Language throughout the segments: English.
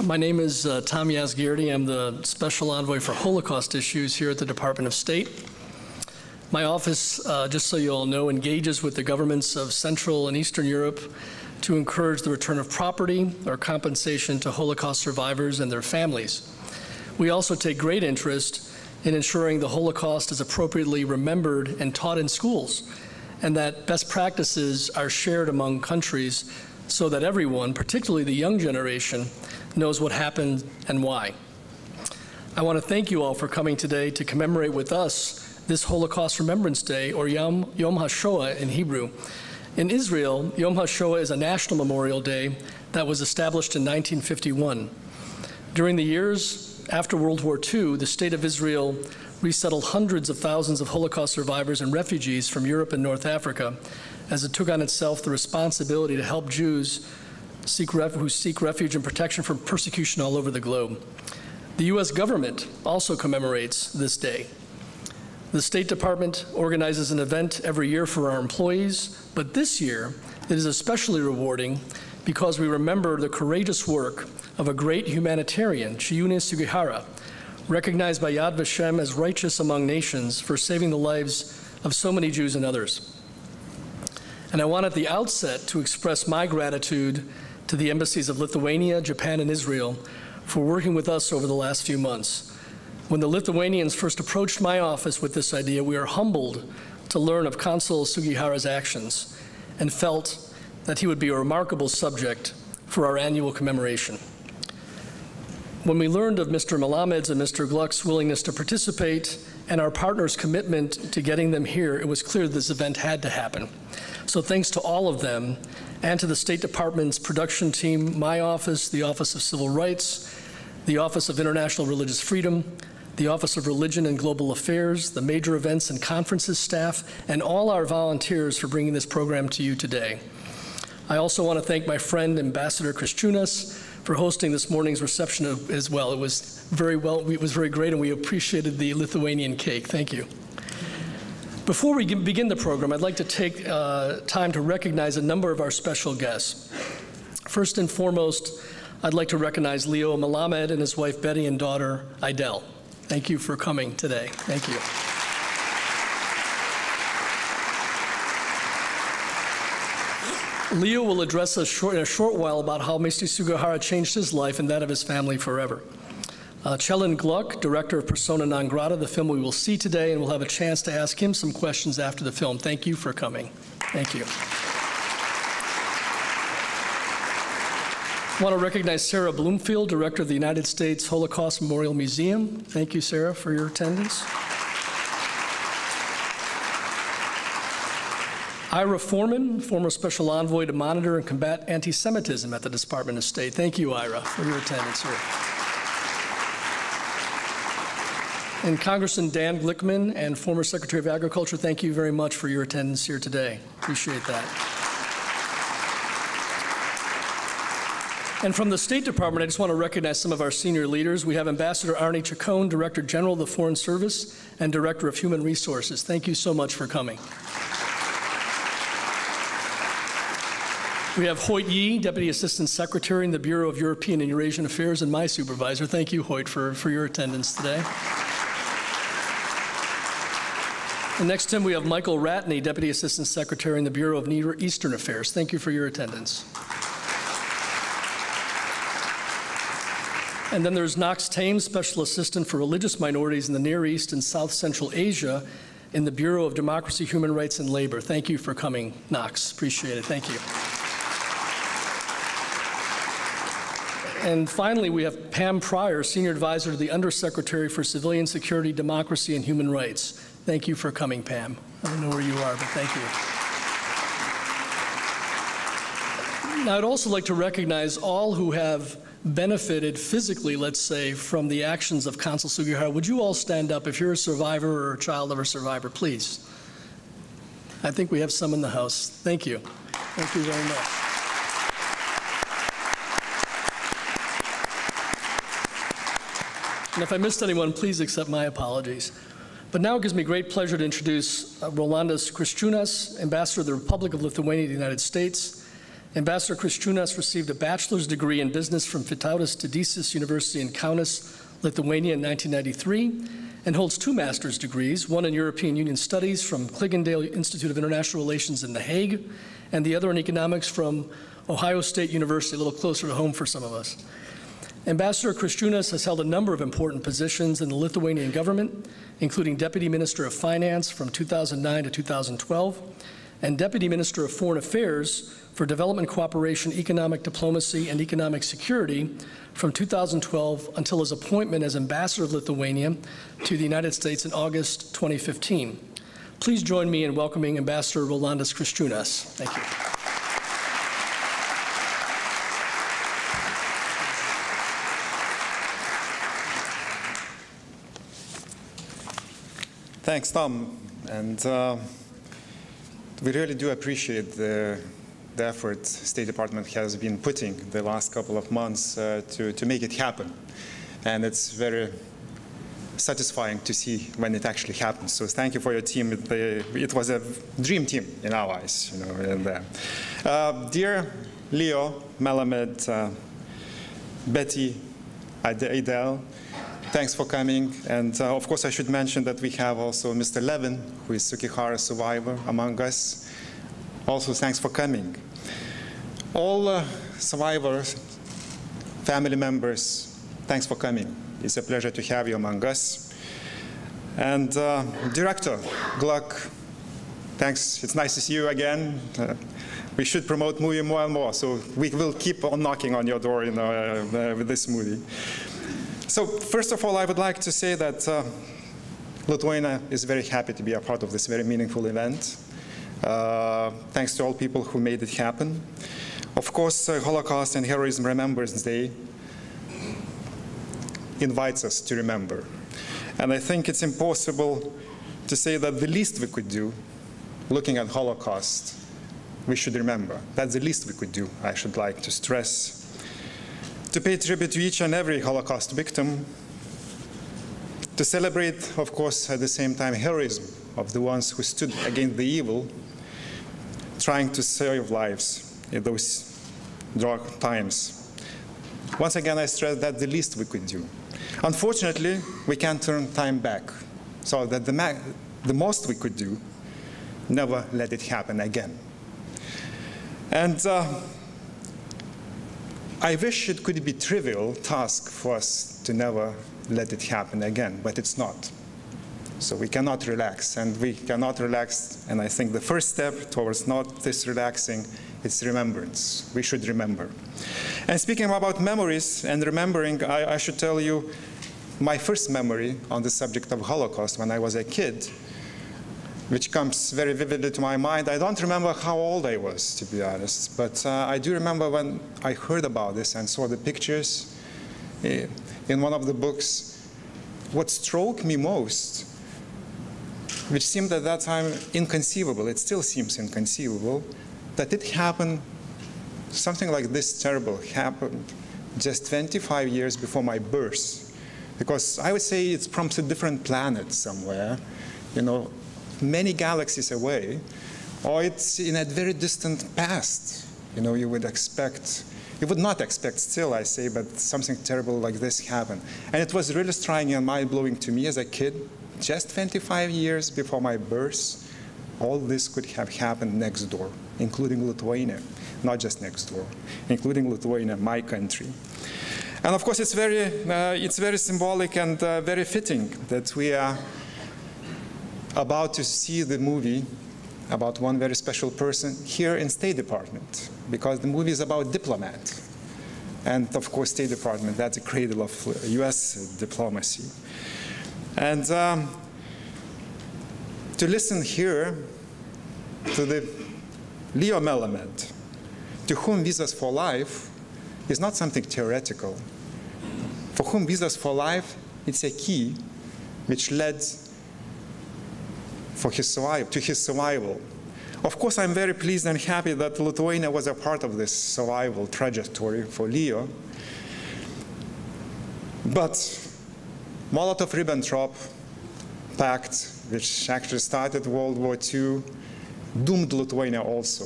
My name is Tom Yazgirdi. I'm the Special Envoy for Holocaust Issues here at the Department of State. My office, just so you all know, engages with the governments of Central and Eastern Europe to encourage the return of property or compensation to Holocaust survivors and their families. We also take great interest in ensuring the Holocaust is appropriately remembered and taught in schools, and that best practices are shared among countries so that everyone, particularly the young generation, knows what happened and why. I want to thank you all for coming today to commemorate with us this Holocaust Remembrance Day, or Yom HaShoah in Hebrew. In Israel, Yom HaShoah is a national memorial day that was established in 1951. During the years after World War II, the State of Israel resettled hundreds of thousands of Holocaust survivors and refugees from Europe and North Africa as it took on itself the responsibility to help Jews who seek refuge and protection from persecution all over the globe. The U.S. government also commemorates this day. The State Department organizes an event every year for our employees, but this year it is especially rewarding because we remember the courageous work of a great humanitarian, Chiune Sugihara, recognized by Yad Vashem as righteous among nations for saving the lives of so many Jews and others. And I want at the outset to express my gratitude to the embassies of Lithuania, Japan, and Israel for working with us over the last few months. When the Lithuanians first approached my office with this idea, we were humbled to learn of Consul Sugihara's actions and felt that he would be a remarkable subject for our annual commemoration. When we learned of Mr. Malamed's and Mr. Gluck's willingness to participate and our partners' commitment to getting them here, it was clear this event had to happen. So thanks to all of them and to the State Department's production team, my office, the Office of Civil Rights, the Office of International Religious Freedom, the Office of Religion and Global Affairs, the major events and conferences staff, and all our volunteers for bringing this program to you today. I also want to thank my friend, Ambassador Kristunas, for hosting this morning's reception as well. It was very great, and we appreciated the Lithuanian cake. Thank you. Before we begin the program, I'd like to take time to recognize a number of our special guests. First and foremost, I'd like to recognize Leo Malamed and his wife Betty and daughter Idel. Thank you for coming today. Thank you. Leo will address us in a short while about how Mr. Sugihara changed his life and that of his family forever. Chelin Gluck, director of Persona Non Grata, the film we will see today, and we'll have a chance to ask him some questions after the film. Thank you for coming. Thank you. I want to recognize Sarah Bloomfield, director of the United States Holocaust Memorial Museum. Thank you, Sarah, for your attendance. Ira Foreman, former special envoy to monitor and combat anti-Semitism at the Department of State. Thank you, Ira, for your attendance here. And Congressman Dan Glickman and former Secretary of Agriculture, thank you very much for your attendance here today. Appreciate that. And from the State Department, I just want to recognize some of our senior leaders. We have Ambassador Arnie Chacon, Director General of the Foreign Service and Director of Human Resources. Thank you so much for coming. We have Hoyt Yee, Deputy Assistant Secretary in the Bureau of European and Eurasian Affairs, and my supervisor. Thank you, Hoyt, for your attendance today. And next to him, we have Michael Ratney, Deputy Assistant Secretary in the Bureau of Near Eastern Affairs. Thank you for your attendance. And then there's Knox Thames, Special Assistant for Religious Minorities in the Near East and South Central Asia in the Bureau of Democracy, Human Rights, and Labor. Thank you for coming, Knox. Appreciate it. Thank you. And finally, we have Pam Pryor, Senior Advisor to the Undersecretary for Civilian Security, Democracy, and Human Rights. Thank you for coming, Pam. I don't know where you are, but thank you. Now, I'd also like to recognize all who have benefited physically, let's say, from the actions of Consul Sugihara. Would you all stand up if you're a survivor or a child of a survivor, please? I think we have some in the house. Thank you. Thank you very much. And if I missed anyone, please accept my apologies. But now it gives me great pleasure to introduce Rolandas Kristunas, Ambassador of the Republic of Lithuania to the United States. Ambassador Kriščiūnas received a bachelor's degree in business from Vytautas Didysis University in Kaunas, Lithuania in 1993, and holds 2 master's degrees, one in European Union Studies from Kligendale Institute of International Relations in The Hague, and the other in economics from Ohio State University, a little closer to home for some of us. Ambassador Kriščiūnas has held a number of important positions in the Lithuanian government, including Deputy Minister of Finance from 2009 to 2012, and Deputy Minister of Foreign Affairs for Development Cooperation, Economic Diplomacy, and Economic Security from 2012 until his appointment as Ambassador of Lithuania to the United States in August 2015. Please join me in welcoming Ambassador Rolandas Kriščiūnas. Thank you. Thanks, Tom. And we really do appreciate the effort State Department has been putting the last couple of months to make it happen. And it's very satisfying to see when it actually happens. So thank you for your team. It was a dream team in our eyes, you know. And, dear Leo, Melamed, Betty, Adele, thanks for coming. And of course, I should mention that we have also Mr. Levin, who is Sukihara survivor among us. Also, thanks for coming. All survivors, family members, thanks for coming. It's a pleasure to have you among us. And Director Gluck, thanks. It's nice to see you again. We should promote movie more and more, so we will keep on knocking on your door, you know, with this movie. So first of all, I would like to say that Lithuania is very happy to be a part of this very meaningful event. Thanks to all people who made it happen. Of course, Holocaust and Heroism Remembrance Day invites us to remember. And I think it's impossible to say that the least we could do, looking at Holocaust, we should remember. That's the least we could do, I should like to stress. To pay tribute to each and every Holocaust victim, to celebrate, of course, at the same time, heroism of the ones who stood against the evil, trying to save lives in those dark times. Once again, I stress that the least we could do. Unfortunately, we can't turn time back, so that the most we could do, never let it happen again. And I wish it could be a trivial task for us to never let it happen again, but it's not. So we cannot relax, and we cannot relax, and I think the first step towards not this relaxing is remembrance. We should remember. And speaking about memories and remembering, I should tell you my first memory on the subject of Holocaust when I was a kid, which comes very vividly to my mind. I don't remember how old I was, to be honest, but I do remember when I heard about this and saw the pictures in one of the books. What struck me most, which seemed at that time inconceivable, it still seems inconceivable, that it happened, something like this terrible happened just 25 years before my birth. Because I would say it's from a different planet somewhere, you know, many galaxies away, or it's in a very distant past. You know, you would not expect still, I say, but something terrible like this happened. And it was really striking and mind-blowing to me as a kid. Just 25 years before my birth, all this could have happened next door, including Lithuania, not just next door, including Lithuania, my country. And of course, it's very symbolic and very fitting that we are about to see the movie about one very special person here in State Department, because the movie is about diplomat. And of course, State Department, that's the cradle of US diplomacy. And to listen here to the Leo Melamed, to whom visas for life is not something theoretical. For whom visas for life, it's a key which led to his survival. Of course, I'm very pleased and happy that Lithuania was a part of this survival trajectory for Leo. But Molotov-Ribbentrop Pact, which actually started World War II, doomed Lithuania also.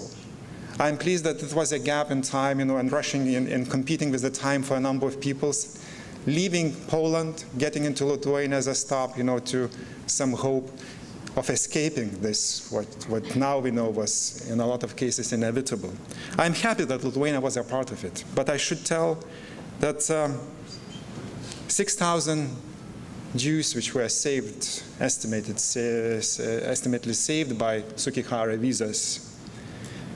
I'm pleased that it was a gap in time, and rushing in and competing with the time for a number of peoples, leaving Poland, getting into Lithuania as a stop, to some hope of escaping this, what now we know was in a lot of cases inevitable. I'm happy that Lithuania was a part of it, but I should tell that 6,000 Jews which were saved, estimatedly saved by Sugihara visas.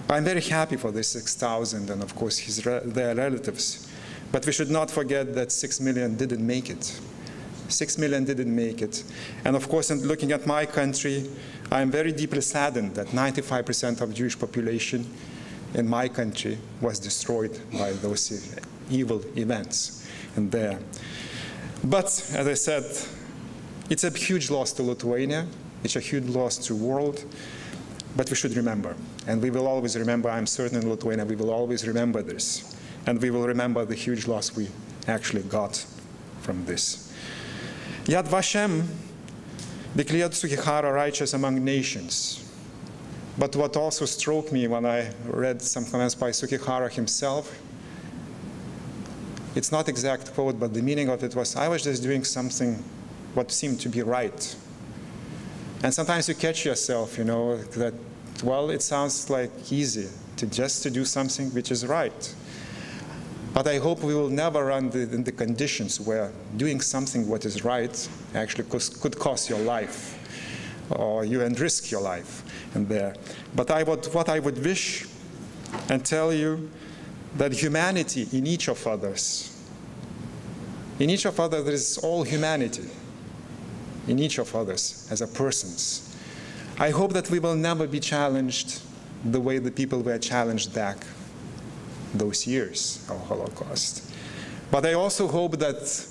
I'm very happy for these 6,000 and of course their relatives. But we should not forget that 6 million didn't make it. 6 million didn't make it. And of course, in looking at my country, I'm very deeply saddened that 95% of Jewish population in my country was destroyed by those evil events in there. But as I said, it's a huge loss to Lithuania. It's a huge loss to the world. But we should remember, and we will always remember, I'm certain in Lithuania, we will always remember this. And we will remember the huge loss we actually got from this. Yad Vashem declared Sugihara righteous among nations. But what also struck me when I read some comments by Sugihara himself, it's not exact quote, but the meaning of it was, I was just doing something what seemed to be right. And sometimes you catch yourself, that, well, it sounds like easy to do something which is right. But I hope we will never run in the conditions where doing something what is right actually could cost your life, or you risk your life in there. But what I would wish and tell you that humanity in each of others, there is all humanity in each of us as a persons. I hope that we will never be challenged the way the people were challenged back those years of Holocaust. But I also hope that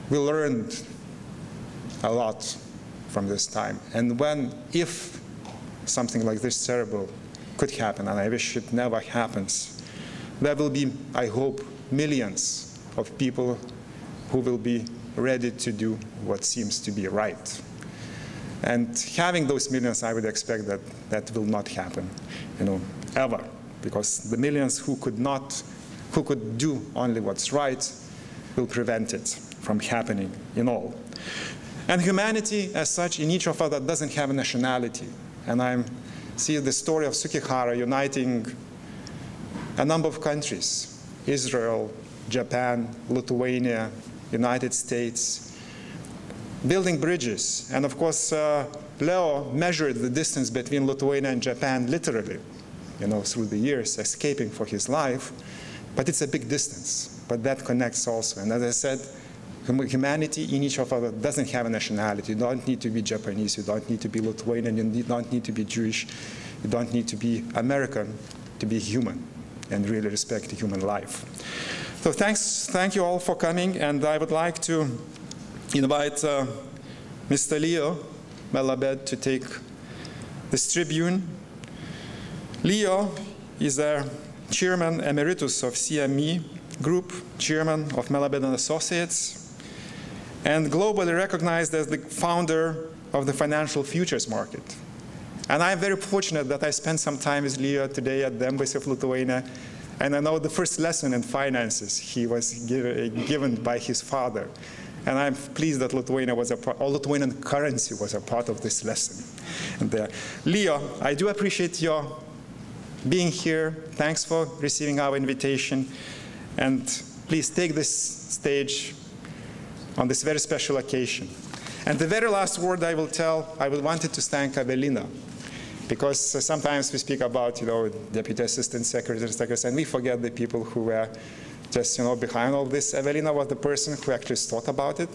we learned a lot from this time. And if something like this terrible could happen, and I wish it never happens, there will be, I hope, millions of people who will be ready to do what seems to be right. And having those millions, I would expect that that will not happen, ever. Because the millions who could do only what's right will prevent it from happening in all. And humanity, as such, in each of us doesn't have a nationality. And I see the story of Sugihara uniting a number of countries, Israel, Japan, Lithuania, United States, building bridges. And of course, Leo measured the distance between Lithuania and Japan literally, through the years, escaping for his life. But it's a big distance. But that connects also. And as I said, humanity in each of us doesn't have a nationality. You don't need to be Japanese. You don't need to be Lithuanian. You don't need to be Jewish. You don't need to be American to be human and really respect human life. So thank you all for coming. And I would like to invite Mr. Leo Melabed to take this tribune. Leo is a chairman emeritus of CME Group, chairman of Melabed & Associates, and globally recognized as the founder of the financial futures market. And I'm very fortunate that I spent some time with Leo today at the Embassy of Lithuania, and I know the first lesson in finances he was given by his father. And I'm pleased that Lithuanian currency was a part of this lesson. And Leo, I do appreciate your being here. Thanks for receiving our invitation. And please take this stage on this very special occasion. And the very last word I wanted to thank Evelina, because sometimes we speak about, deputy assistant secretaries, and we forget the people who were just, behind all this. Evelina was the person who actually thought about it,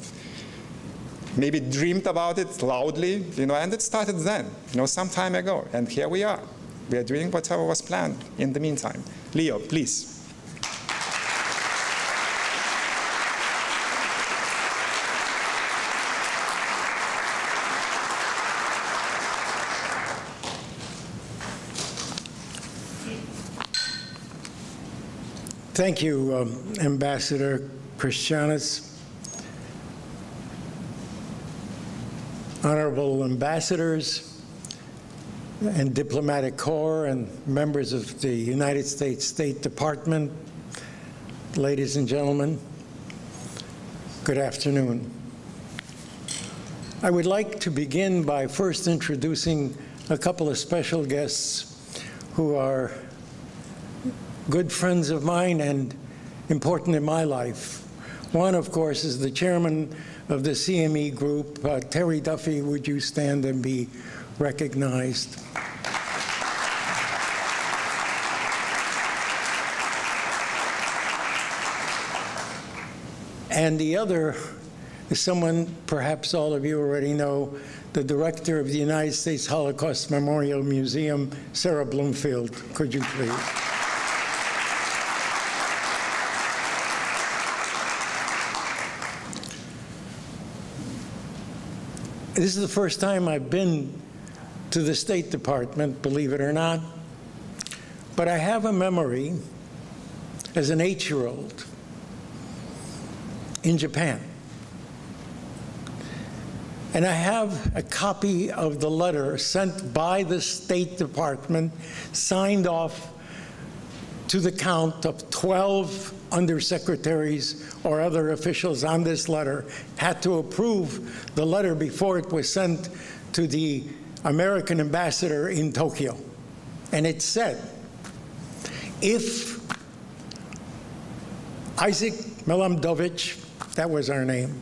maybe dreamed about it loudly, and it started then, some time ago. And here we are. We are doing whatever was planned in the meantime. Leo, please. Thank you, Ambassador Christianis. Honorable ambassadors, and Diplomatic Corps and members of the United States State Department, ladies and gentlemen, good afternoon. I would like to begin by first introducing a couple of special guests who are good friends of mine and important in my life. One, of course, is the chairman of the CME group. Terry Duffy, would you stand and be recognized? And the other is someone perhaps all of you already know, the director of the United States Holocaust Memorial Museum, Sarah Bloomfield. Could you please? This is the first time I've been to the State Department, believe it or not. But I have a memory as an 8-year-old in Japan. And I have a copy of the letter sent by the State Department, signed off to the count of 12 undersecretaries or other officials on this letter, had to approve the letter before it was sent to the American ambassador in Tokyo. And it said, if Isaac Milamdovich, that was our name,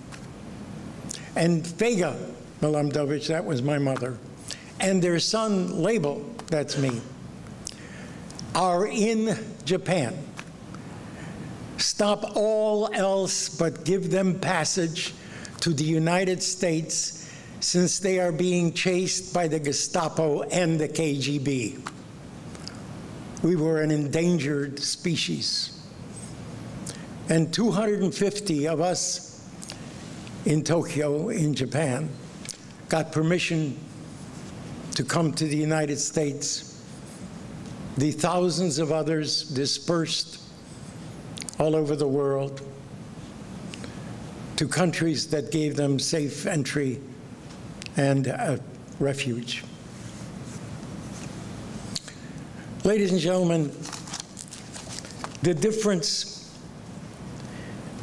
and Vega Milamdovich, that was my mother, and their son Label, that's me, are in Japan, stop all else but give them passage to the United States, since they are being chased by the Gestapo and the KGB. We were an endangered species. And 250 of us in Tokyo, in Japan, got permission to come to the United States. The thousands of others dispersed all over the world to countries that gave them safe entry and refuge. Ladies and gentlemen, the difference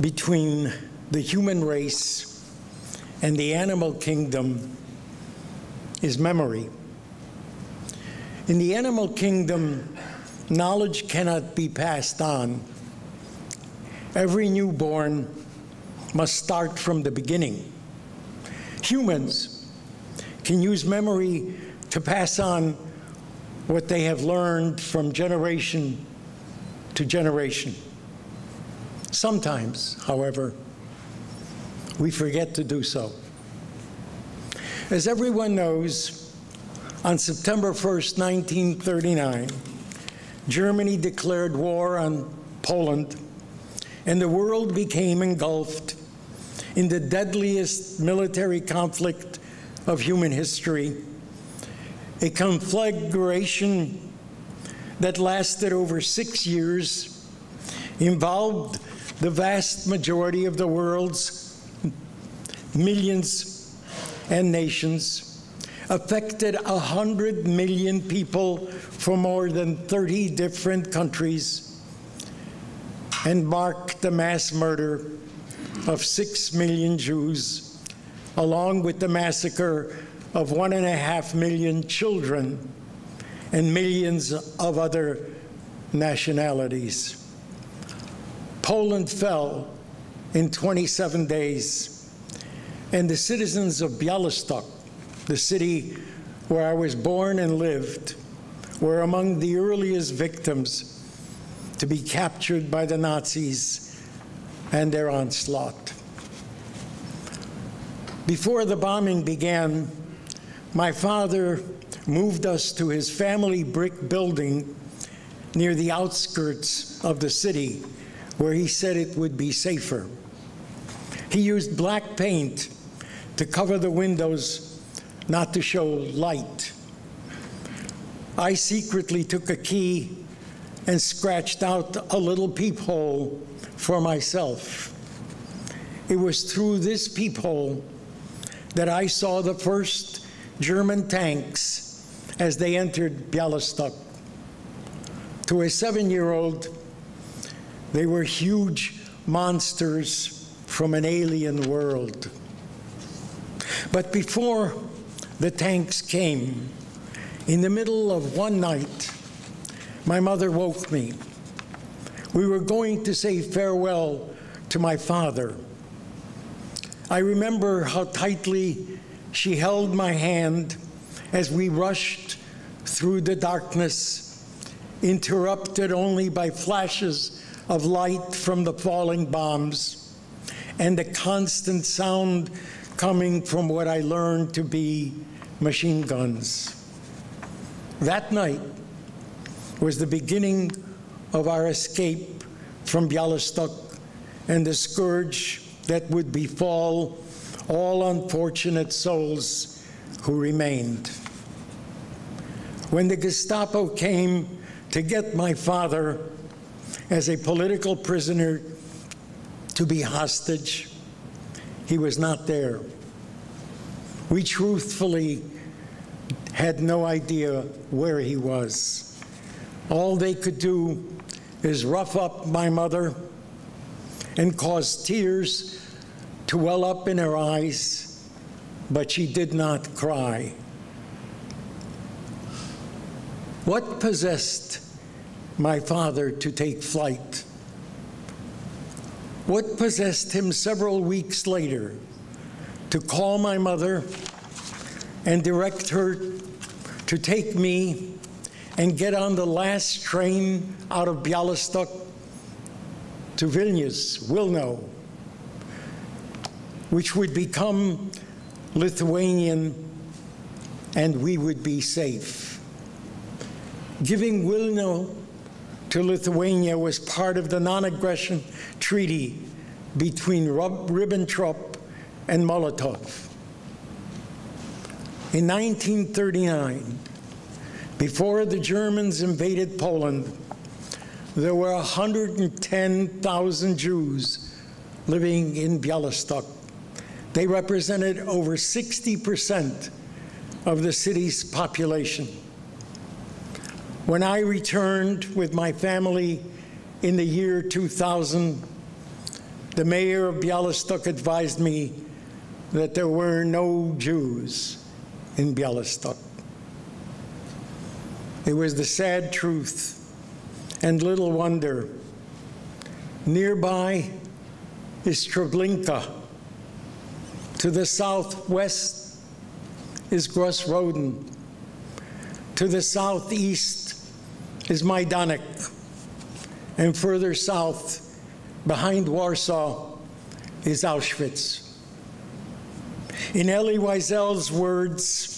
between the human race and the animal kingdom is memory. In the animal kingdom, knowledge cannot be passed on. Every newborn must start from the beginning. Humans can use memory to pass on what they have learned from generation to generation. Sometimes, however, we forget to do so. As everyone knows, on September 1st, 1939, Germany declared war on Poland, and the world became engulfed in the deadliest military conflict of human history, a conflagration that lasted over 6 years, involved the vast majority of the world's millions and nations, affected 100 million people from more than 30 different countries, and marked the mass murder of 6 million Jews, along with the massacre of 1.5 million children and millions of other nationalities. Poland fell in 27 days, and the citizens of Białystok, the city where I was born and lived, were among the earliest victims to be captured by the Nazis and their onslaught. Before the bombing began, my father moved us to his family brick building near the outskirts of the city, where he said it would be safer. He used black paint to cover the windows, not to show light. I secretly took a key and scratched out a little peephole for myself. It was through this peephole that I saw the first German tanks as they entered Białystok. To a 7-year-old, they were huge monsters from an alien world. But before the tanks came, in the middle of one night, my mother woke me. We were going to say farewell to my father. I remember how tightly she held my hand as we rushed through the darkness, interrupted only by flashes of light from the falling bombs and the constant sound coming from what I learned to be machine guns. That night was the beginning of our escape from Białystok and the scourge that would befall all unfortunate souls who remained. When the Gestapo came to get my father as a political prisoner to be hostage, he was not there. We truthfully had no idea where he was. All they could do is rough up my mother and cause tears to well up in her eyes, but she did not cry. What possessed my father to take flight? What possessed him several weeks later to call my mother and direct her to take me and get on the last train out of Białystok to Wilno, which would become Lithuanian, and we would be safe. Giving Wilno to Lithuania was part of the non-aggression treaty between Ribbentrop and Molotov. In 1939, before the Germans invaded Poland, there were 110,000 Jews living in Białystok. They represented over 60% of the city's population. When I returned with my family in the year 2000, the mayor of Białystok advised me that there were no Jews in Białystok. It was the sad truth, and little wonder. Nearby is Treblinka. To the southwest is Grossroden. To the southeast is Majdanek. And further south, behind Warsaw, is Auschwitz. In Elie Wiesel's words,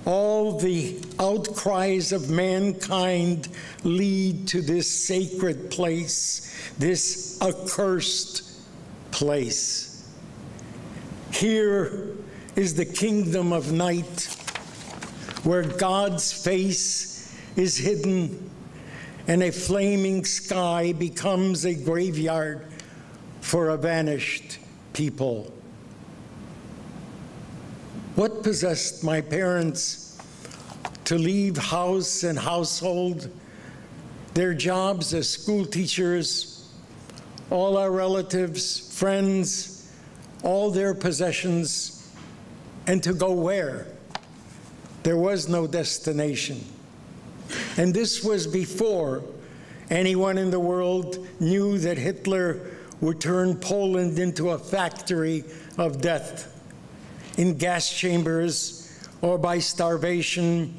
all the outcries of mankind lead to this sacred place, this accursed place. Here is the kingdom of night, where God's face is hidden and a flaming sky becomes a graveyard for a vanished people. What possessed my parents to leave house and household, their jobs as school teachers, all our relatives, friends, all their possessions, and to go where? There was no destination. And this was before anyone in the world knew that Hitler would turn Poland into a factory of death, in gas chambers or by starvation,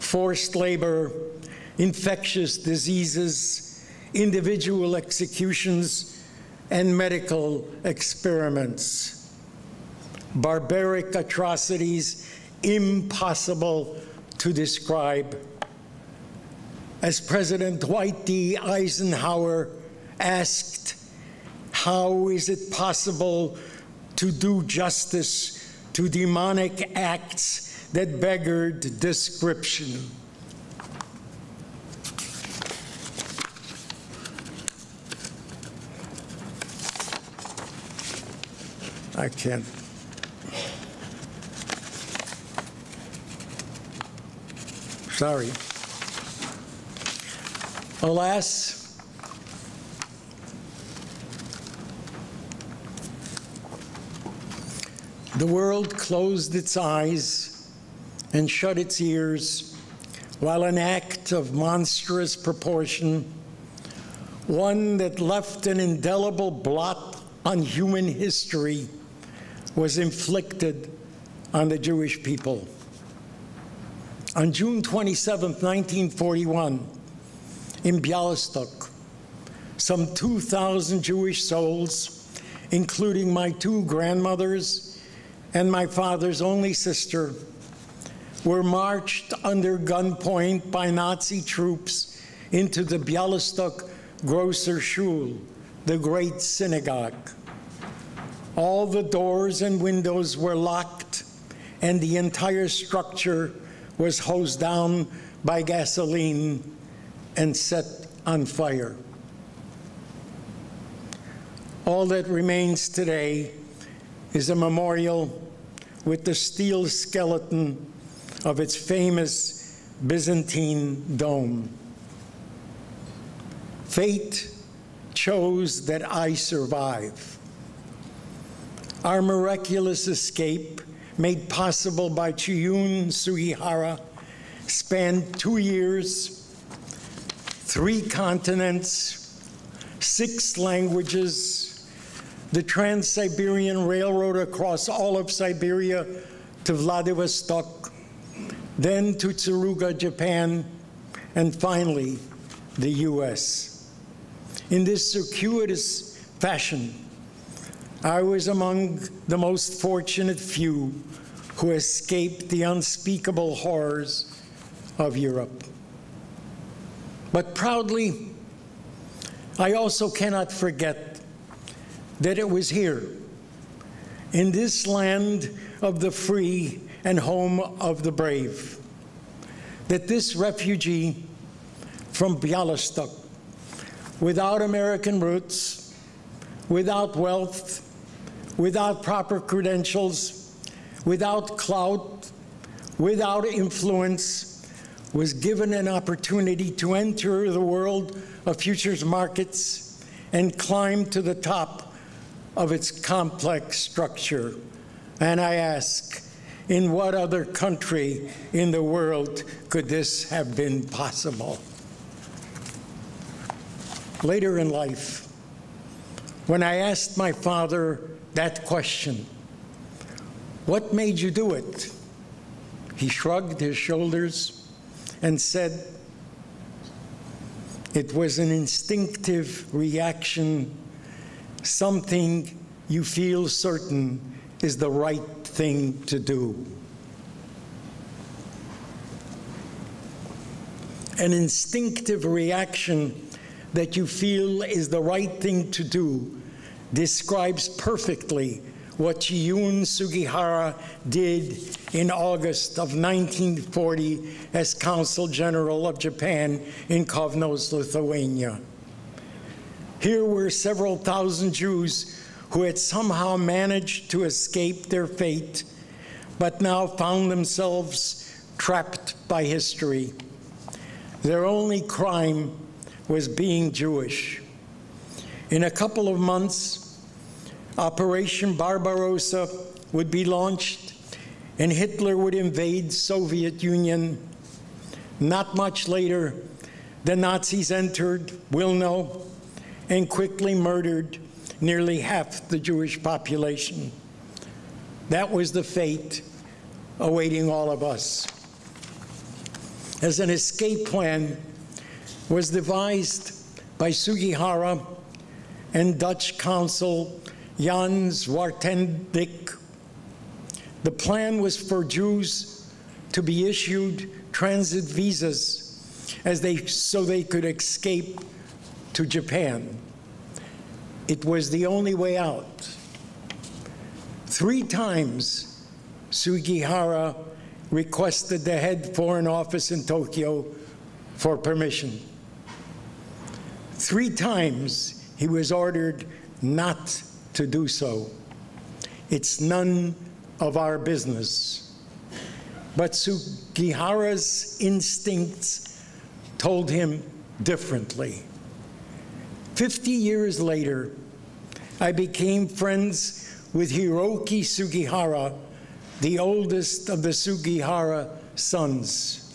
forced labor, infectious diseases, individual executions, and medical experiments. Barbaric atrocities impossible to describe. As President Dwight D. Eisenhower asked, how is it possible to do justice to demonic acts that beggared description? I can't. Sorry. Alas, the world closed its eyes and shut its ears while an act of monstrous proportion, one that left an indelible blot on human history, was inflicted on the Jewish people. On June 27, 1941, in Bialystok, some 2,000 Jewish souls, including my two grandmothers and my father's only sister, were marched under gunpoint by Nazi troops into the Bialystok Grosser Shul, the great synagogue. All the doors and windows were locked, and the entire structure was hosed down by gasoline and set on fire. All that remains today is a memorial with the steel skeleton of its famous Byzantine dome. Fate chose that I survive. Our miraculous escape, made possible by Chiyun Sugihara, spanned 2 years, 3 continents, 6 languages, the Trans-Siberian Railroad across all of Siberia to Vladivostok, then to Tsuruga, Japan, and finally, the US. In this circuitous fashion, I was among the most fortunate few who escaped the unspeakable horrors of Europe. But proudly, I also cannot forget that it was here, in this land of the free and home of the brave, that this refugee from Bialystok, without American roots, without wealth, without proper credentials, without clout, without influence, was given an opportunity to enter the world of futures markets and climb to the top of its complex structure. And I ask, in what other country in the world could this have been possible? Later in life, when I asked my father that question, "What made you do it?" he shrugged his shoulders and said, "It was an instinctive reaction, something you feel certain is the right thing to do." An instinctive reaction that you feel is the right thing to do describes perfectly what Chiyun Sugihara did in August of 1940 as Consul General of Japan in Kovnos, Lithuania. Here were several thousand Jews who had somehow managed to escape their fate, but now found themselves trapped by history. Their only crime was being Jewish. In a couple of months, Operation Barbarossa would be launched, and Hitler would invade Soviet Union. Not much later, the Nazis entered Wilno and quickly murdered nearly half the Jewish population. That was the fate awaiting all of us. As an escape plan was devised by Sugihara and Dutch Consul Jan Zwartendijk. The plan was for Jews to be issued transit visas so they could escape to Japan. It was the only way out. 3 times, Sugihara requested the head foreign office in Tokyo for permission. 3 times, he was ordered not to do so. It's none of our business. but Sugihara's instincts told him differently. 50 years later, I became friends with Hiroki Sugihara, the oldest of the Sugihara sons.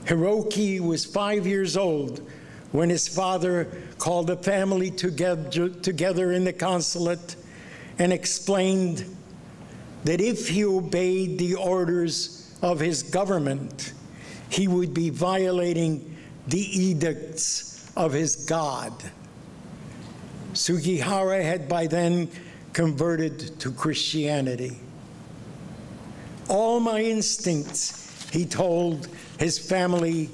Hiroki was 5 years old when his father called the family together in the consulate and explained that if he obeyed the orders of his government, he would be violating the edicts of his God. Sugihara had by then converted to Christianity. All my instincts, he told his family,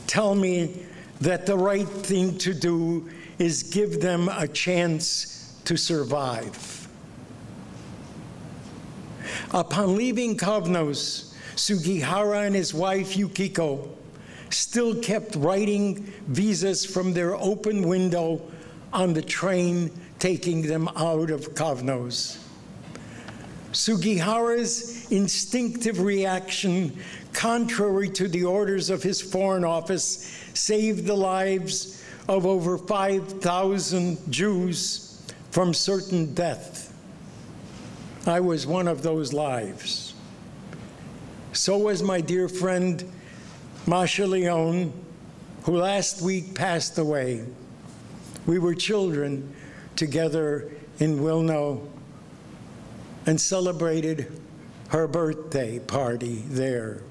tell me that the right thing to do is give them a chance to survive. Upon leaving Kavnos, Sugihara and his wife Yukiko still kept writing visas from their open window on the train taking them out of Kavnos. Sugihara's instinctive reaction, contrary to the orders of his Foreign Office, saved the lives of over 5,000 Jews from certain death. I was one of those lives. So was my dear friend Masha Leone, who last week passed away. We were children together in Wilno and celebrated her birthday party there.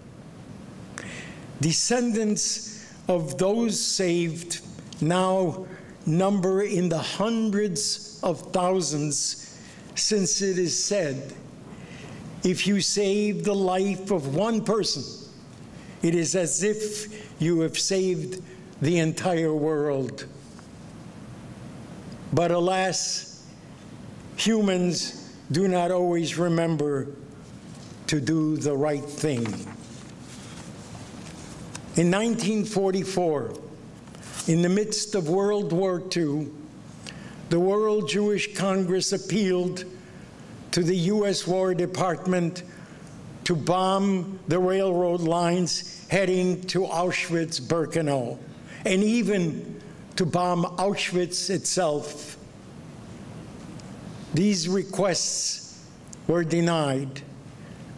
Descendants of those saved now number in the hundreds of thousands, since it is said, if you save the life of one person, it is as if you have saved the entire world. But alas, humans do not always remember to do the right thing. In 1944, in the midst of World War II, the World Jewish Congress appealed to the U.S. War Department to bomb the railroad lines heading to Auschwitz-Birkenau, and even to bomb Auschwitz itself. These requests were denied.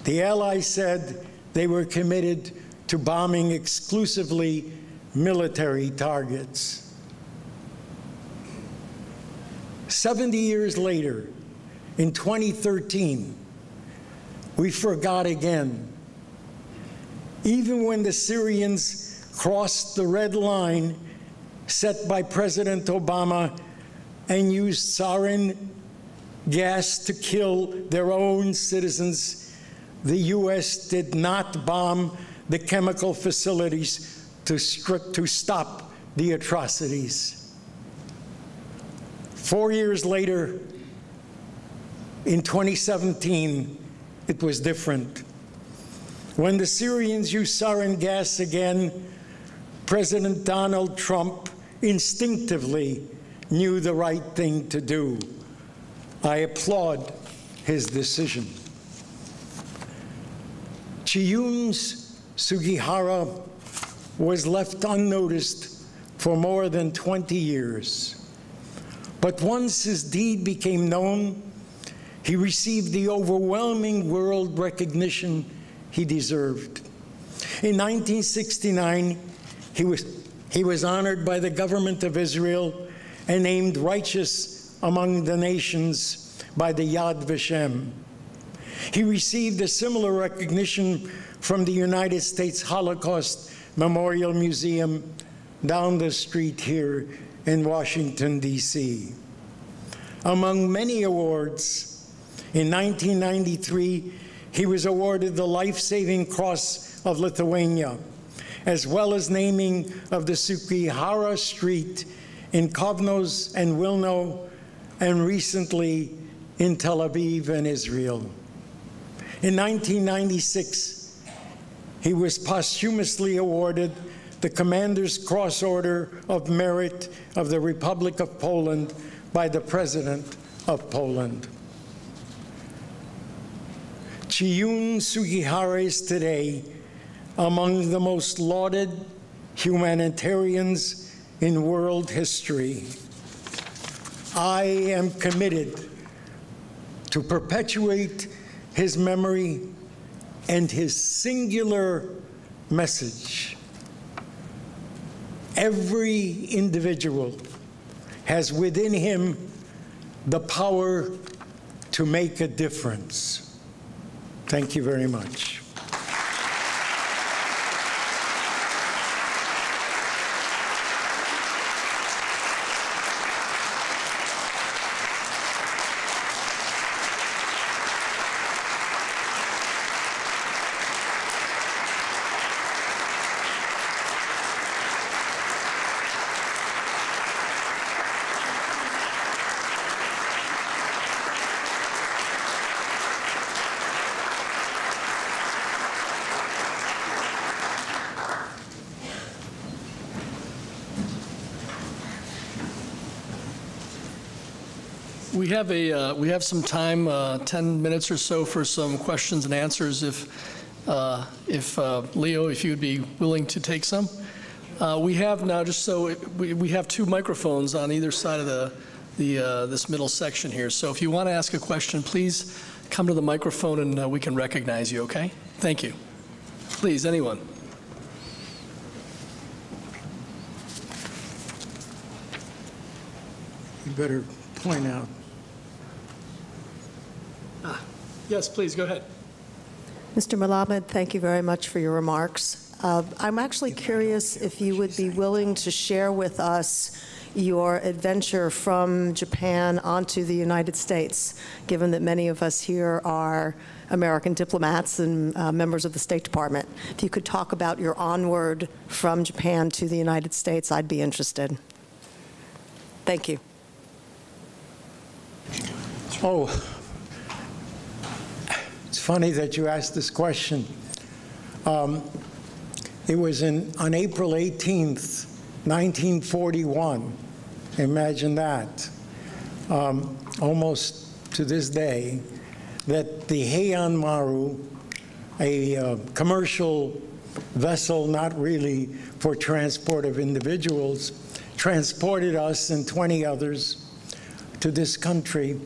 The Allies said they were committed to bombing exclusively military targets. 70 years later, in 2013, we forgot again. Even when the Syrians crossed the red line set by President Obama and used sarin gas to kill their own citizens, the U.S. did not bomb the chemical facilities to stop the atrocities. 4 years later, in 2017, it was different. When the Syrians used sarin gas again, President Donald Trump instinctively knew the right thing to do. I applaud his decision. Chiyun Sugihara was left unnoticed for more than 20 years. But once his deed became known, he received the overwhelming world recognition he deserved. In 1969, he was honored by the government of Israel and named righteous among the nations by the Yad Vashem. He received a similar recognition from the United States Holocaust Memorial Museum down the street here in Washington, D.C. Among many awards, in 1993, he was awarded the Life-Saving Cross of Lithuania, as well as naming of the Sugihara Street in Kavnos and Wilno, and recently in Tel Aviv and Israel. In 1996, he was posthumously awarded the Commander's Cross Order of Merit of the Republic of Poland by the President of Poland. Chiune Sugihara is today among the most lauded humanitarians in world history. I am committed to perpetuate his memory and his singular message. Every individual has within him the power to make a difference. Thank you very much. We have some time, 10 minutes or so, for some questions and answers. If Leo, if you would be willing to take some. We have now, just so we have 2 microphones on either side of this middle section here. So if you want to ask a question, please come to the microphone and we can recognize you. Okay? Thank you. Please, anyone. You better point out. Yes, please, go ahead. Mr. Malamed, thank you very much for your remarks. I'm actually curious if you would be willing to share with us your adventure from Japan onto the United States, given that many of us here are American diplomats and members of the State Department. If you could talk about your onward from Japan to the United States, I'd be interested. Thank you. Oh, it's funny that you asked this question. It was on April 18th, 1941. Imagine that. Almost to this day, that the Heian Maru, a commercial vessel not really for transport of individuals, transported us and 20 others to this country.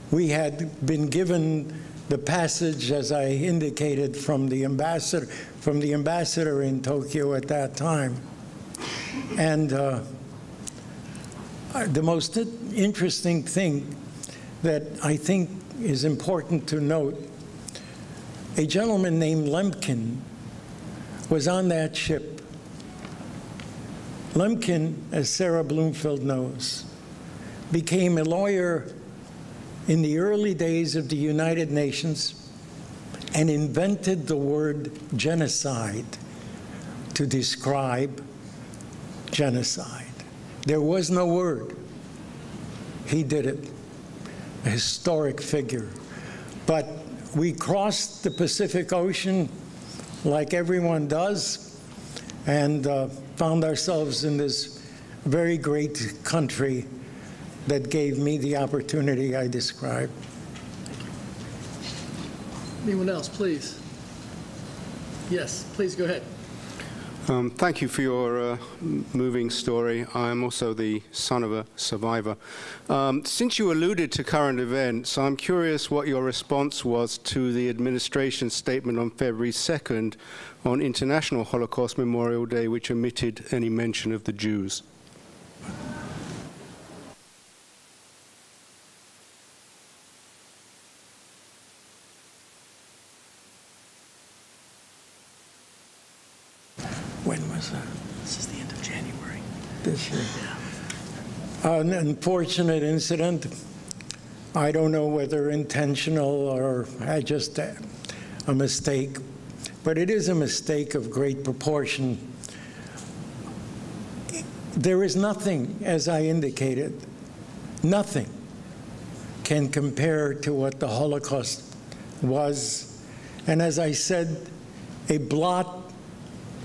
We had been given the passage, as I indicated, from the ambassador in Tokyo at that time. And the most interesting thing that I think is important to note, a gentleman named Lemkin was on that ship. Lemkin, as Sarah Bloomfield knows, became a lawyer in the early days of the United Nations and invented the word genocide to describe genocide. There was no word. He did it. A historic figure. But we crossed the Pacific Ocean like everyone does and found ourselves in this very great country that gave me the opportunity I described. Anyone else, please? Yes, please go ahead. Thank you for your moving story. I am also the son of a survivor. Since you alluded to current events, I'm curious what your response was to the administration's statement on February 2nd on International Holocaust Memorial Day, which omitted any mention of the Jews. When was that? This is the end of January. This year. Yeah. An unfortunate incident. I don't know whether intentional or just a mistake, but it is a mistake of great proportion. There is nothing, as I indicated, nothing can compare to what the Holocaust was. And as I said, a blot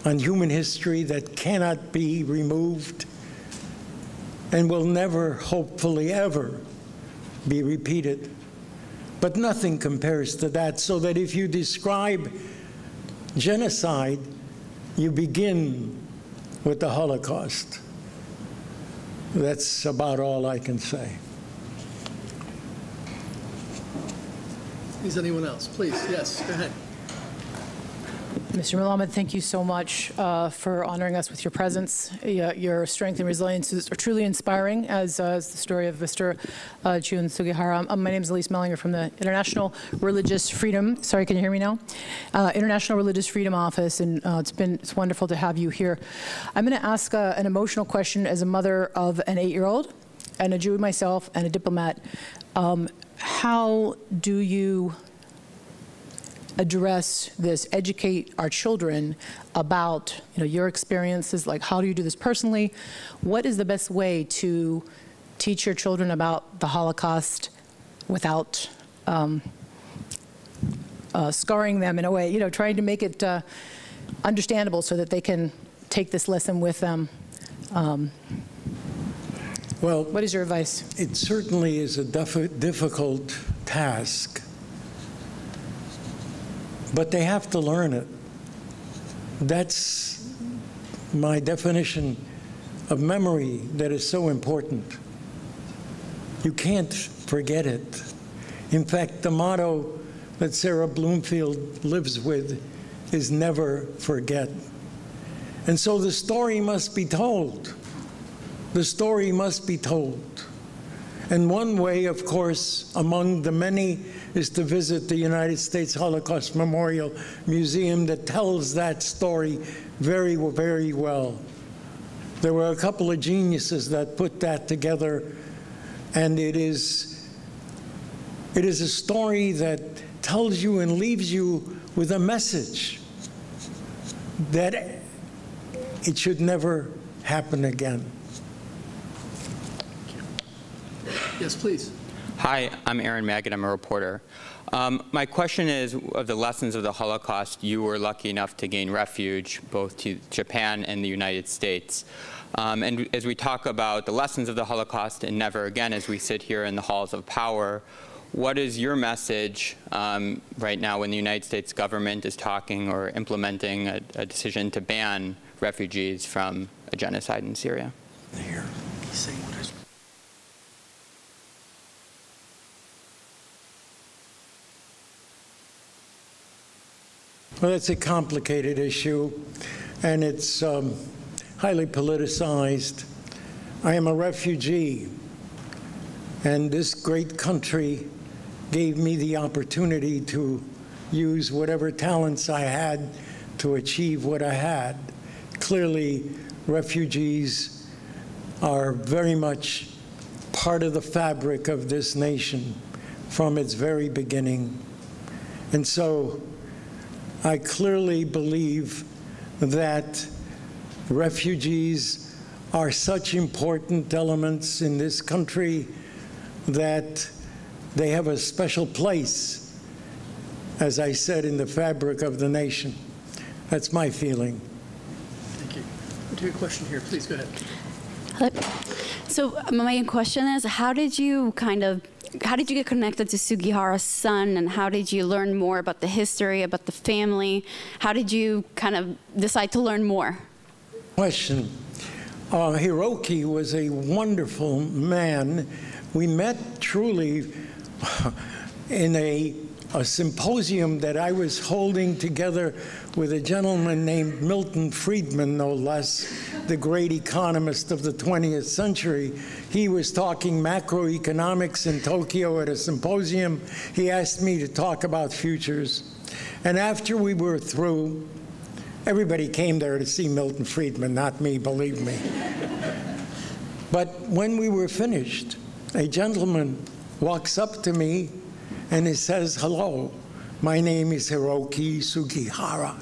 on human history that cannot be removed and will never, hopefully ever, be repeated. But nothing compares to that, so that if you describe genocide, you begin with the Holocaust. That's about all I can say. Is anyone else? Please, yes, go ahead. Mr. Melamed, thank you so much for honoring us with your presence. Your strength and resilience are truly inspiring, as is the story of Mr. Jun Sugihara. My name is Elise Mellinger from the International Religious Freedom, sorry, can you hear me now? International Religious Freedom Office, and it's wonderful to have you here. I'm going to ask an emotional question as a mother of an 8-year-old, and a Jew myself, and a diplomat. How do you address this, educate our children about your experiences? Like, how do you do this personally? What is the best way to teach your children about the Holocaust without scarring them in a way, trying to make it understandable so that they can take this lesson with them? Well, what is your advice? It certainly is a difficult task, but they have to learn it. That's my definition of memory that is so important. You can't forget it. In fact, the motto that Sarah Bloomfield lives with is never forget. And so the story must be told. The story must be told. And one way, of course, among the many, is to visit the United States Holocaust Memorial Museum that tells that story very, very well. There were a couple of geniuses that put that together, and it is a story that tells you and leaves you with a message that it should never happen again. Yes, please. Hi, I'm Aaron Maggot. I'm a reporter. My question is, of the lessons of the Holocaust, you were lucky enough to gain refuge both to Japan and the United States. And as we talk about the lessons of the Holocaust and never again, as we sit here in the halls of power, what is your message right now when the United States government is talking or implementing a decision to ban refugees from a genocide in Syria? Here. Well, it's a complicated issue, and it's highly politicized. I am a refugee, and this great country gave me the opportunity to use whatever talents I had to achieve what I had. Clearly, refugees are very much part of the fabric of this nation from its very beginning. And so I clearly believe that refugees are such important elements in this country that they have a special place, as I said, in the fabric of the nation. That's my feeling. Thank you. We'll take a question here. Please go ahead. So my question is, how did you get connected to Sugihara's son, and how did you learn more about the history, about the family? How did you kind of decide to learn more? Question. Hiroki was a wonderful man. We met truly in a symposium that I was holding together with a gentleman named Milton Friedman, no less, the great economist of the 20th century. He was talking macroeconomics in Tokyo at a symposium. He asked me to talk about futures. And after we were through, everybody came there to see Milton Friedman, not me, believe me. But when we were finished, a gentleman walks up to me and he says, "Hello, my name is Hiroki Sugihara."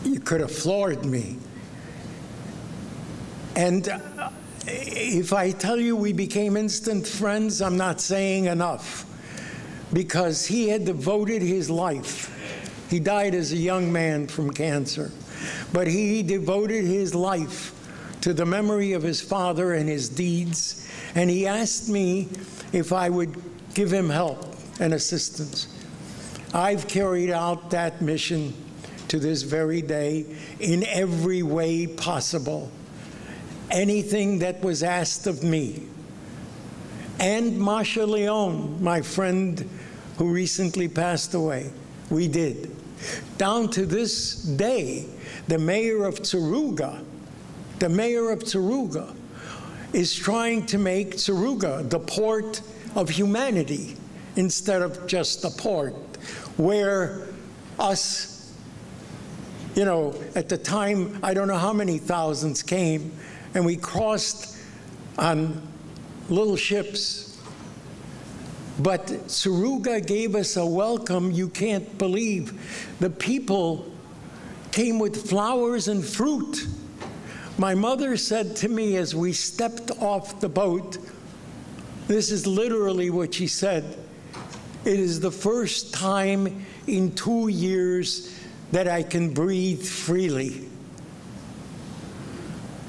You could have floored me. And if I tell you we became instant friends, I'm not saying enough, because he had devoted his life. He died as a young man from cancer, but he devoted his life to the memory of his father and his deeds. And he asked me if I would give him help and assistance. I've carried out that mission to this very day in every way possible. Anything that was asked of me. And Masha Leon, my friend who recently passed away, we did. Down to this day, the mayor of Tsuruga is trying to make Tsuruga the port of humanity instead of just a port where us, you know, at the time, I don't know how many thousands came, and we crossed on little ships. But Tsuruga gave us a welcome you can't believe. The people came with flowers and fruit. My mother said to me as we stepped off the boat, this is literally what she said, "It is the first time in 2 years that I can breathe freely."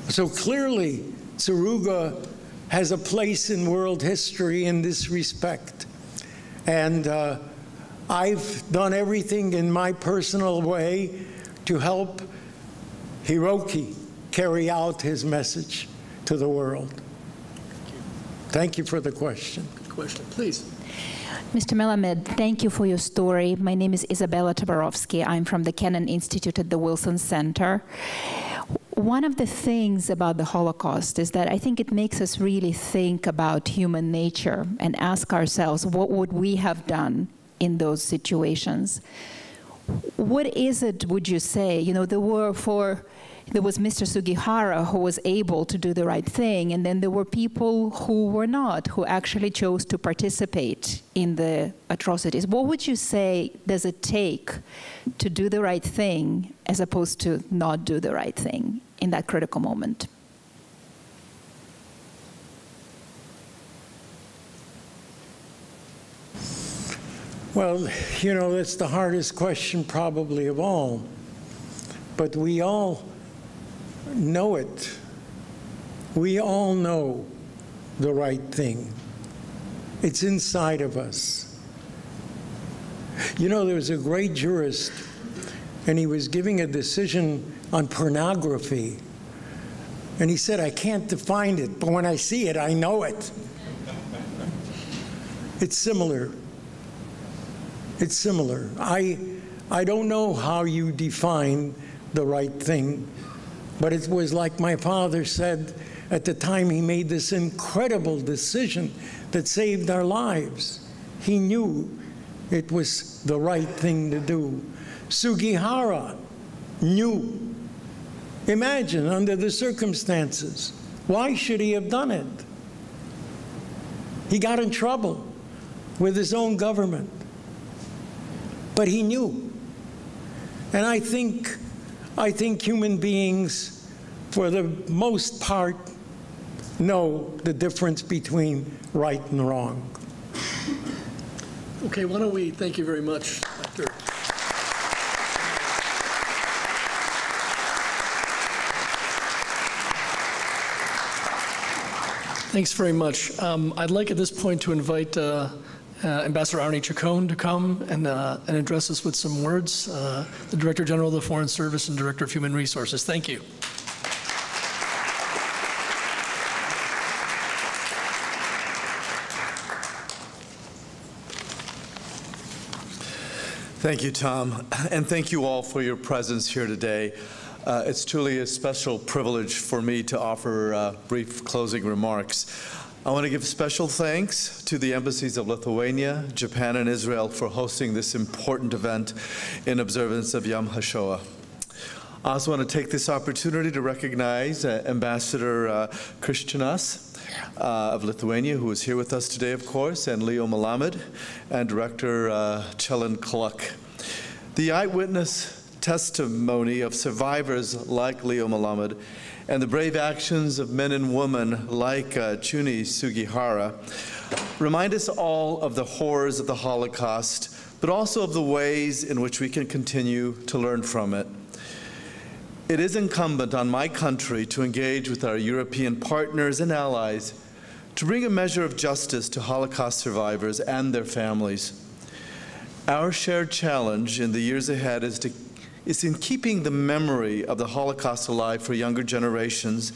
So clearly, Tsuruga has a place in world history in this respect. And I've done everything in my personal way to help Hiroki carry out his message to the world. Thank you for the question. Good question, please. Mr. Melamed, thank you for your story. My name is Isabella Tabarovsky. I'm from the Kennan Institute at the Wilson Center. One of the things about the Holocaust is that I think it makes us really think about human nature and ask ourselves, what would we have done in those situations? What is it, would you say? You know, there was Mr. Sugihara who was able to do the right thing, and then there were people who were not, who actually chose to participate in the atrocities. What would you say does it take to do the right thing as opposed to not do the right thing in that critical moment? Well, you know, that's the hardest question probably of all. But we all know it. We all know the right thing. It's inside of us. You know, there was a great jurist, and he was giving a decision on pornography. And he said, I can't define it, but when I see it, I know it. It's similar. It's similar. I don't know how you define the right thing, but it was like my father said at the time he made this incredible decision that saved our lives. He knew it was the right thing to do. Sugihara knew. Imagine, under the circumstances, why should he have done it? He got in trouble with his own government. But he knew. And I think human beings, for the most part, know the difference between right and wrong. Okay, why don't we thank you very much, Dr. Thanks very much. I'd like at this point to invite Ambassador Arnie Chacon to come and address us with some words, the Director General of the Foreign Service and Director of Human Resources. Thank you. Thank you, Tom, and thank you all for your presence here today. It's truly a special privilege for me to offer brief closing remarks. I want to give special thanks to the embassies of Lithuania, Japan, and Israel for hosting this important event in observance of Yom HaShoah. I also want to take this opportunity to recognize Ambassador Kristianas of Lithuania, who is here with us today, of course, and Leo Melamed, and Director Chelin Kluk. The eyewitness testimony of survivors like Leo Melamed and the brave actions of men and women like Chuni Sugihara remind us all of the horrors of the Holocaust, but also of the ways in which we can continue to learn from it. It is incumbent on my country to engage with our European partners and allies to bring a measure of justice to Holocaust survivors and their families. Our shared challenge in the years ahead is in keeping the memory of the Holocaust alive for younger generations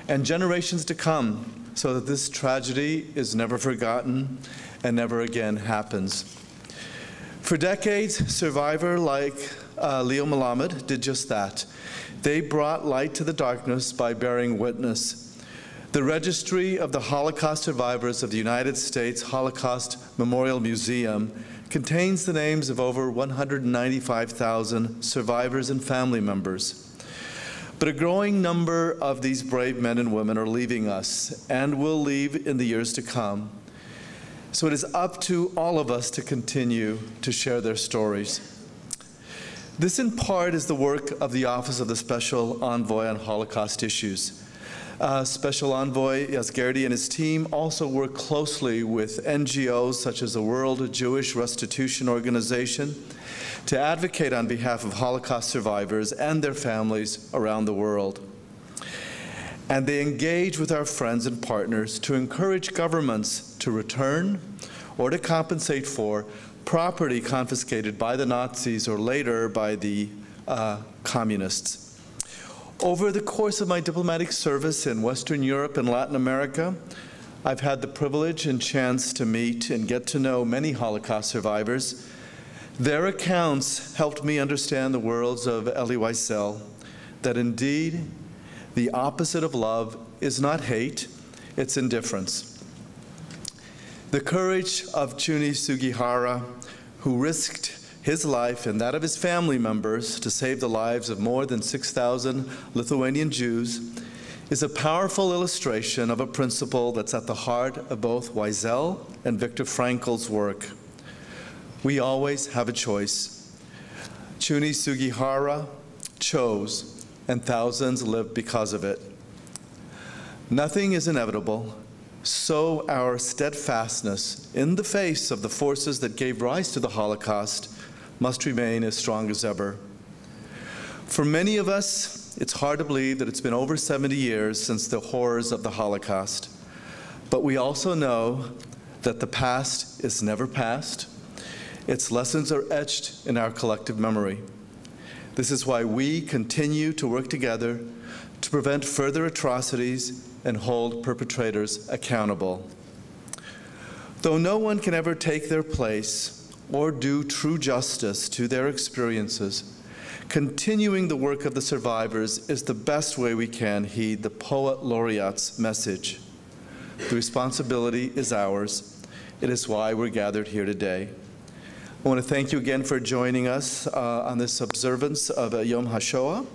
and generations to come, so that this tragedy is never forgotten and never again happens. For decades, survivors like Leo Melamed did just that. They brought light to the darkness by bearing witness. The Registry of the Holocaust Survivors of the United States Holocaust Memorial Museum contains the names of over 195,000 survivors and family members. But a growing number of these brave men and women are leaving us and will leave in the years to come. So it is up to all of us to continue to share their stories. This, in part, is the work of the Office of the Special Envoy on Holocaust Issues. Special Envoy Yazgerdi and his team also work closely with NGOs such as the World Jewish Restitution Organization to advocate on behalf of Holocaust survivors and their families around the world. And they engage with our friends and partners to encourage governments to return or to compensate for property confiscated by the Nazis or later by the communists. Over the course of my diplomatic service in Western Europe and Latin America, I've had the privilege and chance to meet and get to know many Holocaust survivors. Their accounts helped me understand the words of Elie Wiesel, that indeed the opposite of love is not hate, it's indifference. The courage of Chuni Sugihara, who risked his life and that of his family members to save the lives of more than 6,000 Lithuanian Jews, is a powerful illustration of a principle that's at the heart of both Wiesel and Viktor Frankl's work. We always have a choice. Chuni Sugihara chose, and thousands lived because of it. Nothing is inevitable, so our steadfastness in the face of the forces that gave rise to the Holocaust must remain as strong as ever. For many of us, it's hard to believe that it's been over 70 years since the horrors of the Holocaust. But we also know that the past is never past. Its lessons are etched in our collective memory. This is why we continue to work together to prevent further atrocities and hold perpetrators accountable. Though no one can ever take their place or do true justice to their experiences, continuing the work of the survivors is the best way we can heed the Poet Laureate's message. The responsibility is ours. It is why we're gathered here today. I want to thank you again for joining us on this observance of Yom HaShoah.